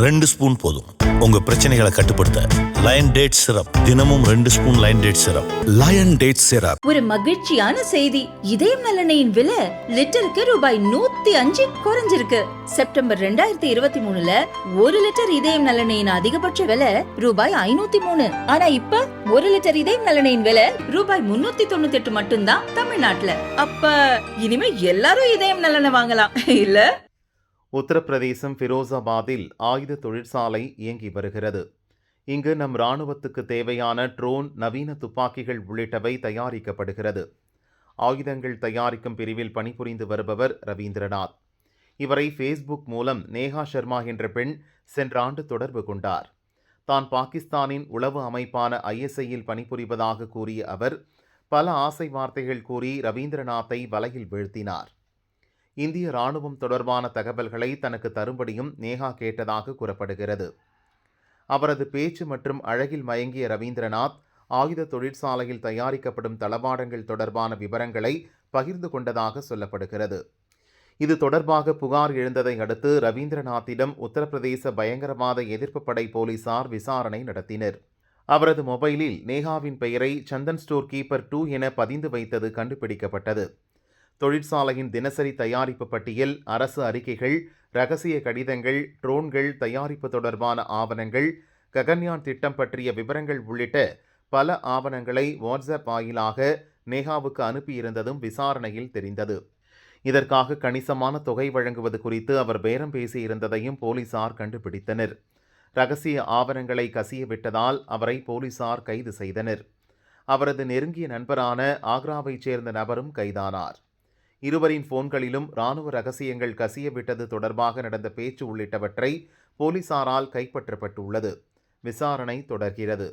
2 spoon போதும் உங்க பிரச்சனைகளை கட்டுப்படுத்த. லயன் டேட் சிரப், தினமும் 2 spoon Lion date syrup. Lion date syrup. ஒரு மகிழ்ச்சியான செய்தி. இதயம் நலனையின் விலை லிட்டருக்கு ரூபாய் 105 குறைஞ்சிருக்கு. செப்டம்பர் 2023ல 1 லிட்டர் இதயம் நலனையின் அதிகபட்ச விலை ரூபாய் 503. ஆனா இப்ப 1 லிட்டர் இதயம் நலனையின் விலை ரூபாய் 398 மட்டும்தான் தமிழ்நாட்டுல. அப்ப இனிமே எல்லாரும் இதயம் நலனை வாங்கலாம் இல்ல? உத்தரப்பிரதேசம் ஃபிரோசாபாத்தில் ஆயுத தொழிற்சாலை இயங்கி வருகிறது. இங்கு நம் இராணுவத்துக்கு தேவையான ட்ரோன், நவீன துப்பாக்கிகள் உள்ளிட்டவை தயாரிக்கப்படுகிறது. ஆயுதங்கள் தயாரிக்கும் பிரிவில் பணிபுரிந்து வருபவர் ரவீந்திரநாத். இவரை ஃபேஸ்புக் மூலம் நேஹா சர்மா என்ற பெண் சென்ற ஆண்டு தொடர்பு கொண்டார். தான் பாகிஸ்தானின் உளவு அமைப்பான ISIயில் பணிபுரிவதாக கூறிய அவர் பல ஆசை வார்த்தைகள் கூறி ரவீந்திரநாத்தை வலையில் வீழ்த்தினார். இந்திய இராணுவம் தொடர்பான தகவல்களை தனக்கு தரும்படியும் நேஹா கேட்டதாக கூறப்படுகிறது. அவரது பேச்சு மற்றும் அழகில் மயங்கிய ரவீந்திரநாத் ஆயுத தொழிற்சாலையில் தயாரிக்கப்படும் தளவாடங்கள் தொடர்பான விவரங்களை பகிர்ந்து கொண்டதாக சொல்லப்படுகிறது. இது தொடர்பாக புகார் எழுந்ததை அடுத்து ரவீந்திரநாத்திடம் உத்தரப்பிரதேச பயங்கரவாத எதிர்ப்பு படை போலீசார் விசாரணை நடத்தினர். அவரது மொபைலில் நேஹாவின் பெயரை சந்தன் ஸ்டோர் கீப்பர் 2 என பதிந்து வைத்தது கண்டுபிடிக்கப்பட்டது. தொழிற்சாலையின் தினசரி தயாரிப்பு பட்டியல், அரசு அறிக்கைகள், இரகசிய கடிதங்கள், ட்ரோன்கள் தயாரிப்பு தொடர்பான ஆவணங்கள், ககன்யான் திட்டம் பற்றிய விவரங்கள் உள்ளிட்ட பல ஆவணங்களை வாட்ஸ்அப் வாயிலாக நேஹாவுக்கு அனுப்பியிருந்ததும் விசாரணையில் தெரிந்தது. இதற்காக கணிசமான தொகை வழங்குவது குறித்து அவர் பேரம் பேசியிருந்ததையும் போலீசார் கண்டுபிடித்தனர். இரகசிய ஆவணங்களை கசியவிட்டதால் அவரை போலீசார் கைது செய்தனர். அவரது நெருங்கிய நண்பரான ஆக்ராவைச் சேர்ந்த நபரும் கைதானார். இருவரின் போன்களிலும் இராணுவ ரகசியங்கள் கசியவிட்டது தொடர்பாக நடந்த பேச்சு உள்ளிட்டவற்றை போலீசாரால் கைப்பற்றப்பட்டுள்ளது. விசாரணை தொடர்கிறது.